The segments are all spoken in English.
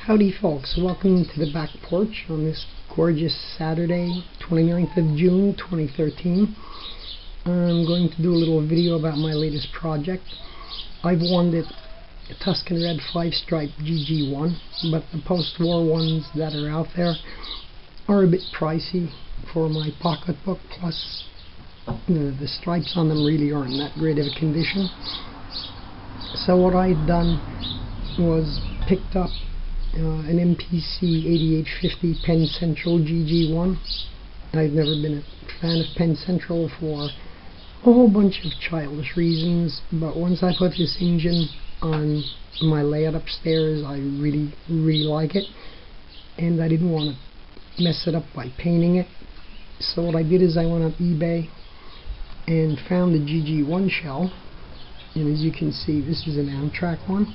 Howdy folks, welcome to the back porch on this gorgeous Saturday, 29th of June 2013. I'm going to do a little video about my latest project. I've wanted a Tuscan Red 5-stripe GG-1, but the post-war ones that are out there are a bit pricey for my pocketbook, plus the stripes on them really aren't in that great of a condition. So what I'd done was picked up an MPC 8850 Penn Central GG-1. I've never been a fan of Penn Central for a whole bunch of childish reasons, but once I put this engine on my layout upstairs, I really like it, and I didn't want to mess it up by painting it. So what I did is I went on eBay and found the GG-1 shell, and as you can see, this is an Amtrak one.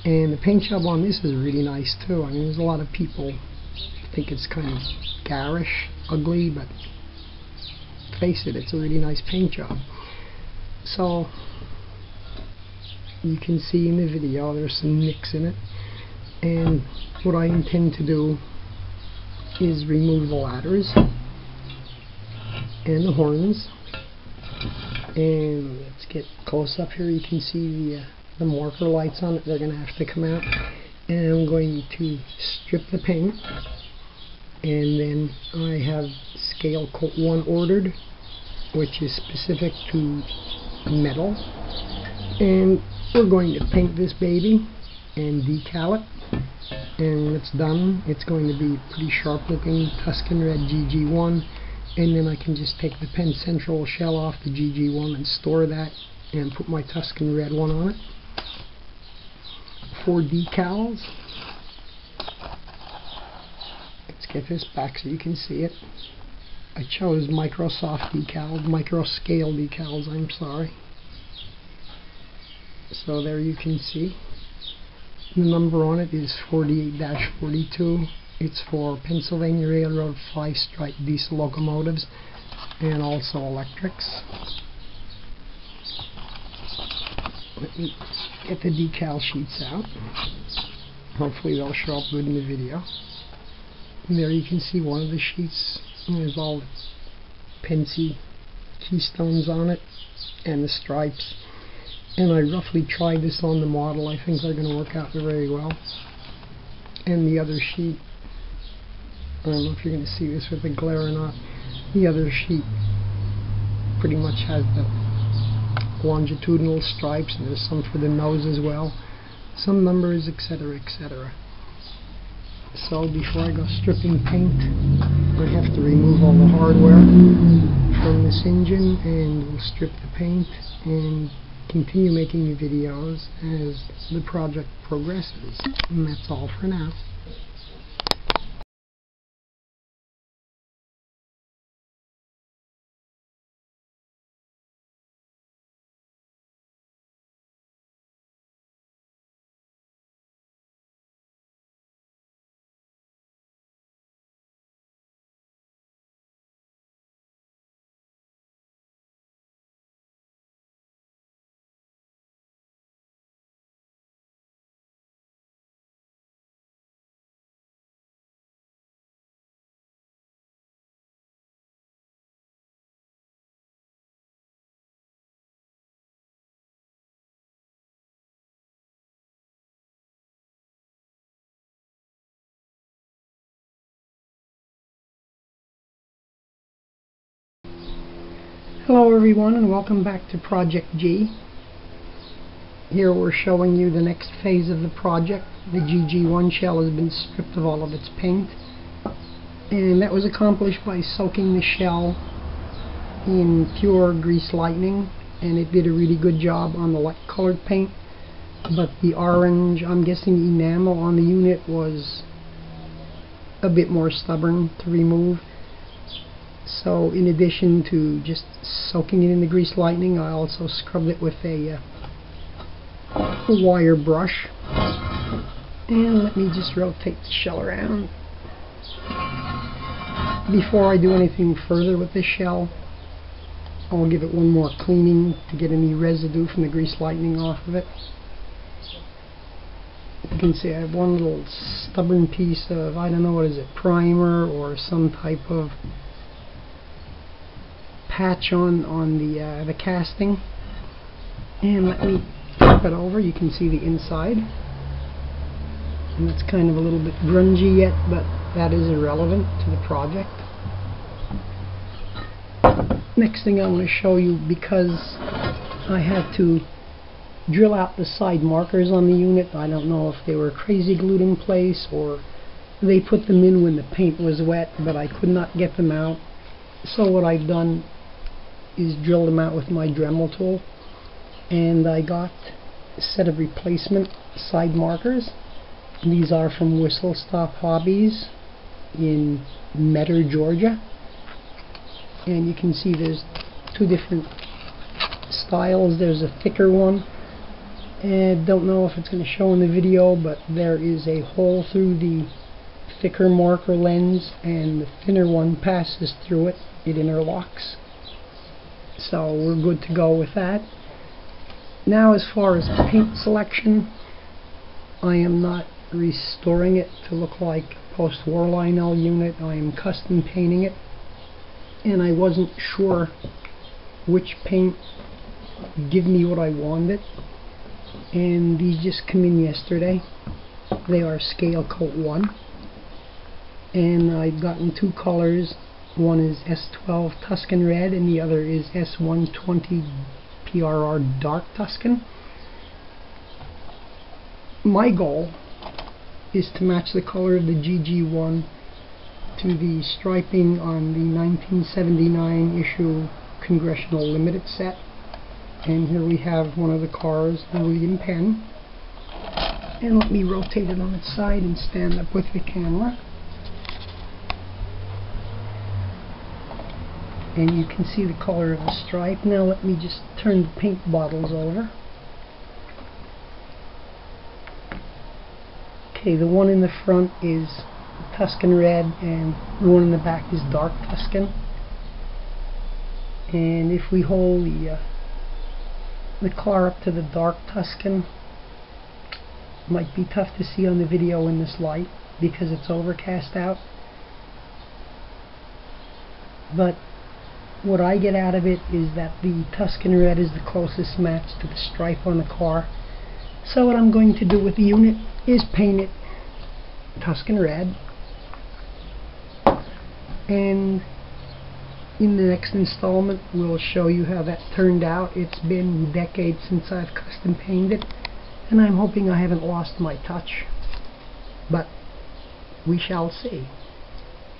And the paint job on this is really nice too. I mean, there's a lot of people think it's kind of garish, ugly, but face it, it's a really nice paint job. So you can see in the video there's some nicks in it, and what I intend to do is remove the ladders and the horns. And let's get close up here. You can see the marker lights on it. They're going to have to come out, and I'm going to strip the paint, and then I have scale coat 1 ordered, which is specific to metal, and we're going to paint this baby and decal it, and when it's done it's going to be pretty sharp looking Tuscan Red GG-1, and then I can just take the Penn Central shell off the GG-1 and store that and put my Tuscan Red one on it. For decals, let's get this back so you can see it. I chose micro scale decals, I'm sorry. So there you can see the number on it is 48-42. It's for Pennsylvania Railroad 5-stripe diesel locomotives and also electrics. Let me get the decal sheets out. Hopefully they'll show up good in the video. And there you can see one of the sheets. There's all the Pennsy keystones on it and the stripes. And I roughly tried this on the model. I think they're going to work out very well. And the other sheet, I don't know if you're going to see this with the glare or not, the other sheet pretty much has the longitudinal stripes, and there's some for the nose as well, some numbers, etc, etc. So before I go stripping paint, I have to remove all the hardware from this engine, and we'll strip the paint and continue making the videos as the project progresses. And that's all for now. Hello everyone, and welcome back to Project G. Here we're showing you the next phase of the project. The GG-1 shell has been stripped of all of its paint, and that was accomplished by soaking the shell in pure grease lightning, and it did a really good job on the light colored paint, but the orange, I'm guessing enamel on the unit, was a bit more stubborn to remove. So in addition to just soaking it in the grease lightning, I also scrubbed it with a wire brush. And let me just rotate the shell around. Before I do anything further with this shell, I'll give it one more cleaning to get any residue from the grease lightning off of it. You can see I have one little stubborn piece of, I don't know what is it, primer or some type of patch on the casting. And let me flip it over. You can see the inside. And it's kind of a little bit grungy yet, but that is irrelevant to the project. Next thing I want to show you, because I had to drill out the side markers on the unit. I don't know if they were crazy glued in place or they put them in when the paint was wet, but I could not get them out. So what I've done is drill them out with my Dremel tool, and I got a set of replacement side markers. These are from Whistle Stop Hobbies in Metter, Georgia. And you can see there's two different styles. There's a thicker one, and don't know if it's going to show in the video, but there is a hole through the thicker marker lens, and the thinner one passes through it. It interlocks. So we're good to go with that. Now, as far as paint selection, I am not restoring it to look like a post-war Lionel unit. I am custom painting it, and I wasn't sure which paint would give me what I wanted, and these just come in yesterday. They are Scale Coat 1, and I've gotten two colors. One is S12 Tuscan Red, and the other is S120 PRR Dark Tuscan. My goal is to match the color of the GG-1 to the striping on the 1979 issue Congressional Limited set. And here we have one of the cars, the William Penn. And let me rotate it on its side and stand up with the camera. And you can see the color of the stripe. Now let me just turn the paint bottles over. Okay, the one in the front is Tuscan Red, and the one in the back is Dark Tuscan. And if we hold the car up to the Dark Tuscan, it might be tough to see on the video in this light because it's overcast out. But what I get out of it is that the Tuscan Red is the closest match to the stripe on the car. So what I'm going to do with the unit is paint it Tuscan Red, and in the next installment we'll show you how that turned out. It's been decades since I've custom painted, and I'm hoping I haven't lost my touch, but we shall see.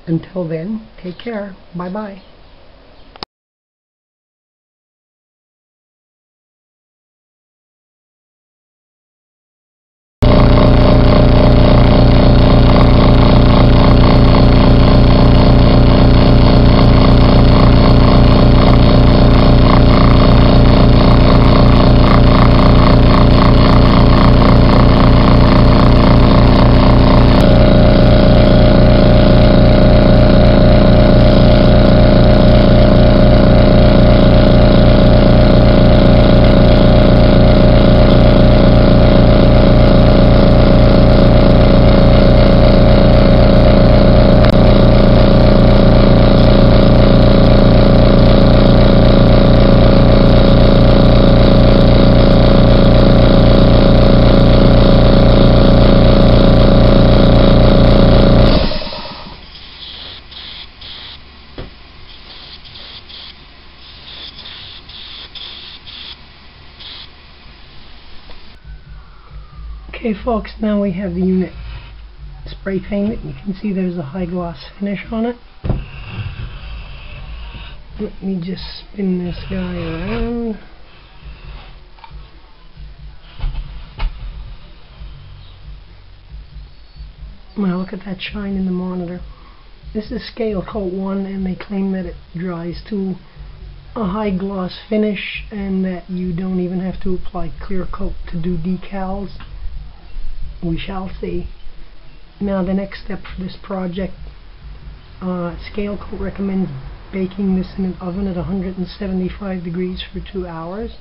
Until then, take care. Bye bye. Okay folks, now we have the unit spray painted. You can see there's a high gloss finish on it. Let me just spin this guy around. Wow, look at that shine in the monitor. This is Scale Coat 1, and they claim that it dries to a high gloss finish and that you don't even have to apply clear coat to do decals. We shall see. Now the next step for this project, Scale Coat recommends baking this in an oven at 175 degrees for 2 hours.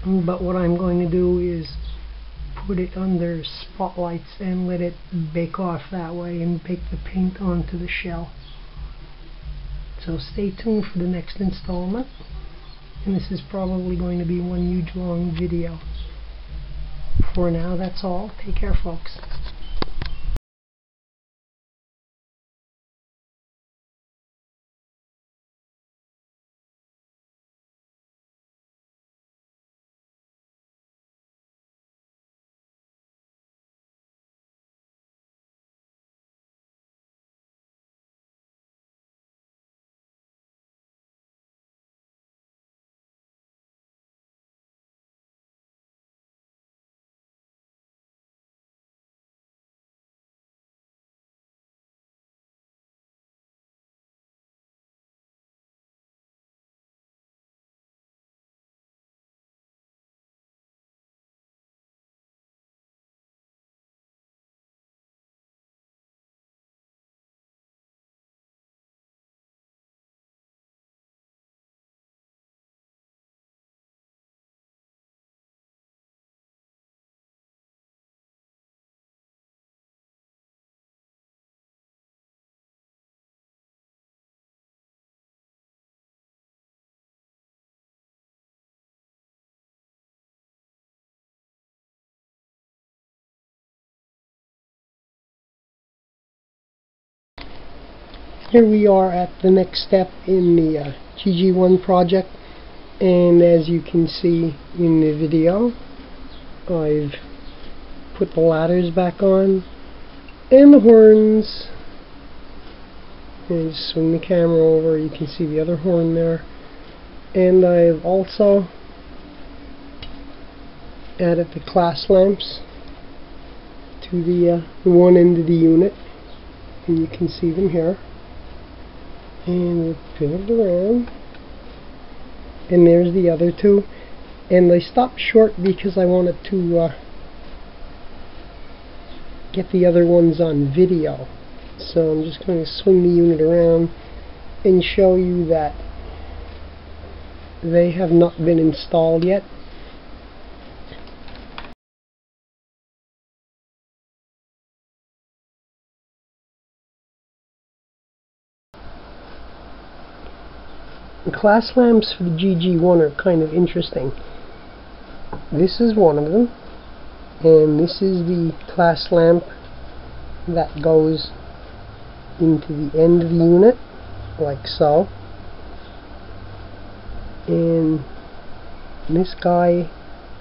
But what I'm going to do is put it under spotlights and let it bake off that way and bake the paint onto the shell. So stay tuned for the next installment, and this is probably going to be one huge long video. For now, that's all. Take care, folks. Here we are at the next step in the GG-1 project, and as you can see in the video, I've put the ladders back on and the horns, and just swing the camera over, you can see the other horn there, and I've also added the class lamps to the one end of the unit, and you can see them here. And we'll pivot around, and there's the other two, and I stopped short because I wanted to get the other ones on video. So I'm just going to swing the unit around and show you that they have not been installed yet. The class lamps for the GG-1 are kind of interesting. This is one of them, and this is the class lamp that goes into the end of the unit, like so. And this guy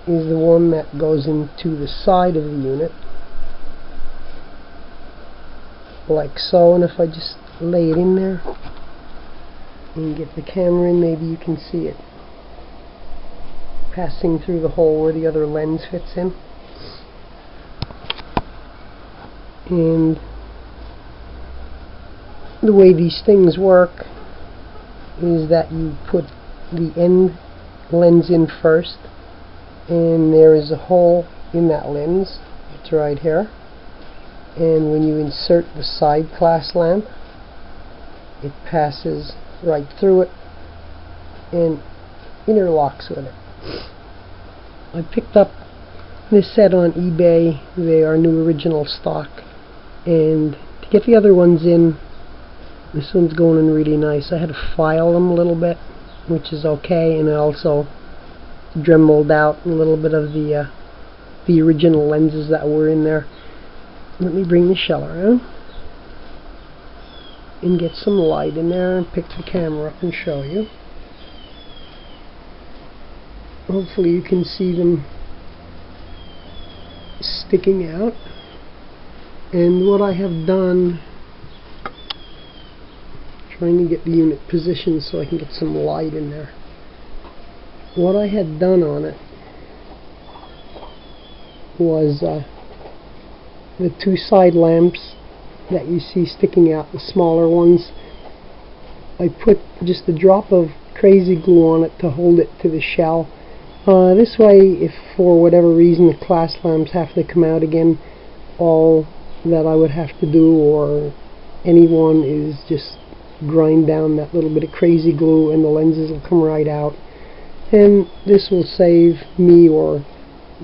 is the one that goes into the side of the unit, like so. And if I just lay it in there and get the camera in, maybe you can see it passing through the hole where the other lens fits in. And the way these things work is that you put the end lens in first, and there is a hole in that lens. It's right here, and when you insert the side class lamp, it passes right through it and interlocks with it. I picked up this set on eBay. They are new original stock, and to get the other ones in, this one's going in really nice. I had to file them a little bit, which is okay, and I also dremeled out a little bit of the original lenses that were in there. Let me bring the shell around and get some light in there and pick the camera up and show you. Hopefully you can see them sticking out. And what I have done, trying to get the unit positioned so I can get some light in there. What I had done on it was the two side lamps that you see sticking out, the smaller ones, I put just a drop of crazy glue on it to hold it to the shell. This way, if for whatever reason the class lamps have to come out again, all that I would have to do, or anyone, is just grind down that little bit of crazy glue and the lenses will come right out. And this will save me, or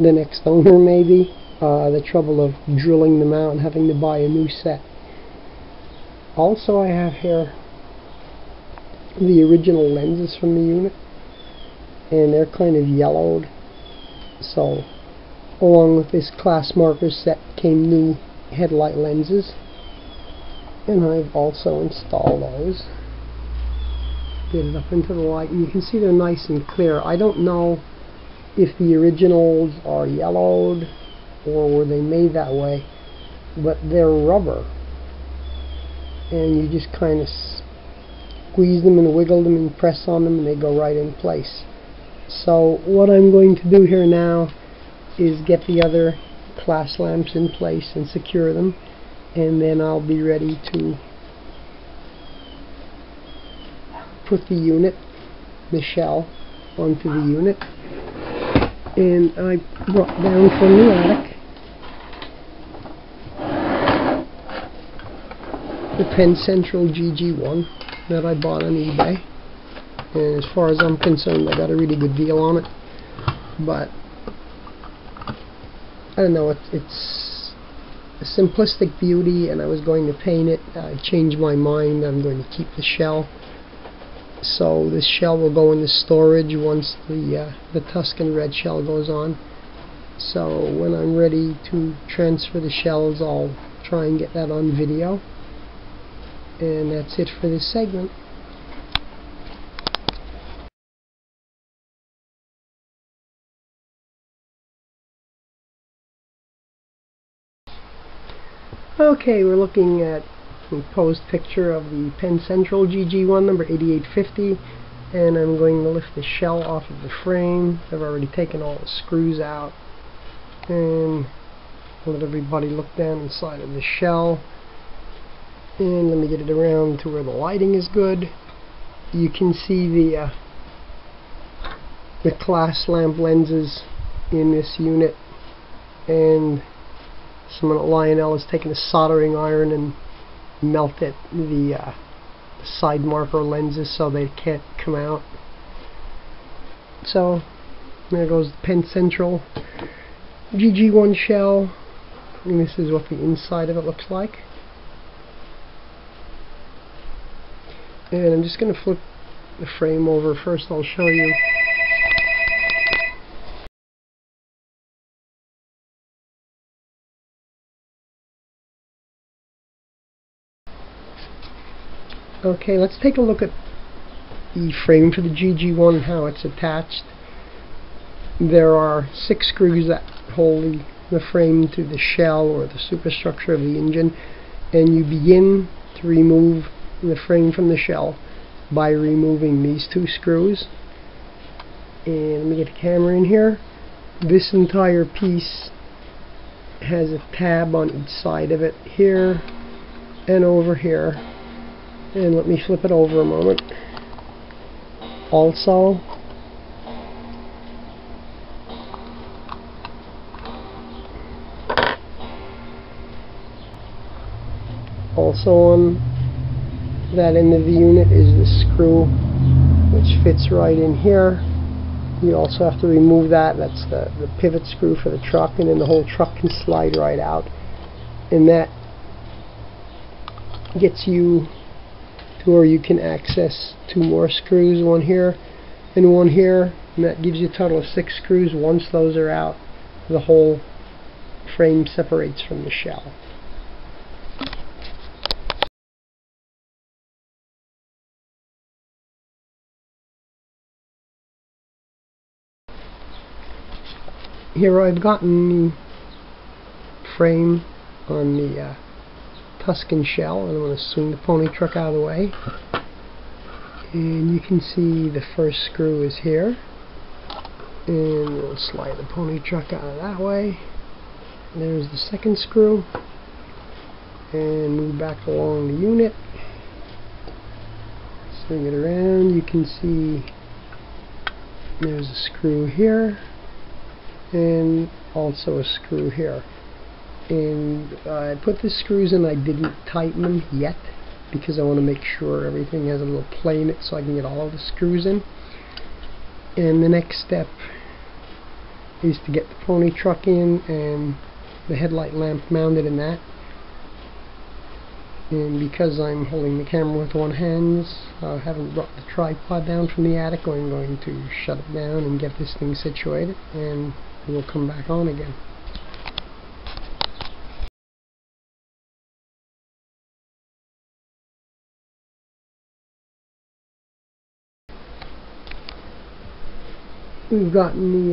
the next owner maybe, the trouble of drilling them out and having to buy a new set. Also, I have here the original lenses from the unit, and they're kind of yellowed, so along with this class marker set came new headlight lenses, and I've also installed those. Get it up into the light, and you can see they're nice and clear. I don't know if the originals are yellowed or were they made that way, but they're rubber, and you just kind of squeeze them and wiggle them and press on them and they go right in place. So what I'm going to do here now is get the other class lamps in place and secure them, and then I'll be ready to put the unit, the shell, onto the unit. And I brought down from the attic the Penn Central GG-1 that I bought on eBay, and as far as I'm concerned I got a really good deal on it, but I don't know, it's a simplistic beauty, and I was going to paint it. I changed my mind. I'm going to keep the shell. So this shell will go into storage once the Tuscan red shell goes on. So when I'm ready to transfer the shells, I'll try and get that on video. And that's it for this segment. Okay, we're looking at a posed picture of the Penn Central GG-1 number 8850, and I'm going to lift the shell off of the frame. I've already taken all the screws out, and let everybody look down inside of the shell, and let me get it around to where the lighting is good. You can see the class lamp lenses in this unit, and Lionel has taken a soldering iron and melted the side marker lenses so they can't come out. So there goes the Penn Central GG-1 shell, and this is what the inside of it looks like. And I'm just going to flip the frame over. First I'll show you Okay, let's take a look at the frame for the GG-1 and how it's attached. There are 6 screws that hold the frame to the shell or the superstructure of the engine, and you begin to remove the frame from the shell by removing these 2 screws. And let me get the camera in here. This entire piece has a tab on each side of it, here and over here. And let me flip it over a moment. Also, on that end of the unit is the screw which fits right in here. You also have to remove that. That's the pivot screw for the truck, and then the whole truck can slide right out. And that gets you to where you can access 2 more screws, one here and one here, and that gives you a total of 6 screws. Once those are out, the whole frame separates from the shell. Here I've gotten the frame on the Tuscan shell, and I'm going to swing the pony truck out of the way, and you can see the first screw is here, and we'll slide the pony truck out of that way. There's the second screw, and move back along the unit, swing it around. You can see there's a screw here and also a screw here. And I put the screws in. I didn't tighten them yet because I want to make sure everything has a little play in it so I can get all of the screws in. And the next step is to get the pony truck in and the headlight lamp mounted in that. And because I'm holding the camera with one hand, I haven't brought the tripod down from the attic, I'm going to shut it down and get this thing situated, and we'll come back on again. We've gotten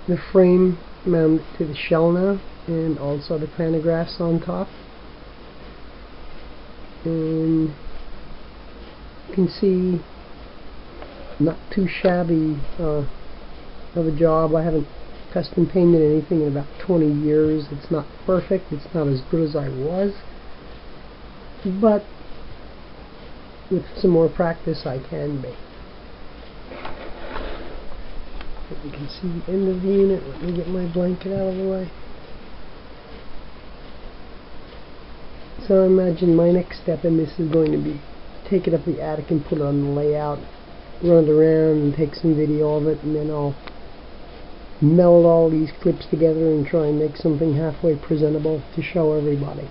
the frame mounted to the shell now, and also the pantograph on top. And you can see not too shabby of a job. I haven't custom painted anything in about 20 years. It's not perfect, it's not as good as I was, but with some more practice I can be. You can see the end of the unit. Let me get my blanket out of the way. So I imagine my next step in this is going to be take it up the attic and put it on the layout, run it around and take some video of it, and then I'll meld all these clips together and try and make something halfway presentable to show everybody.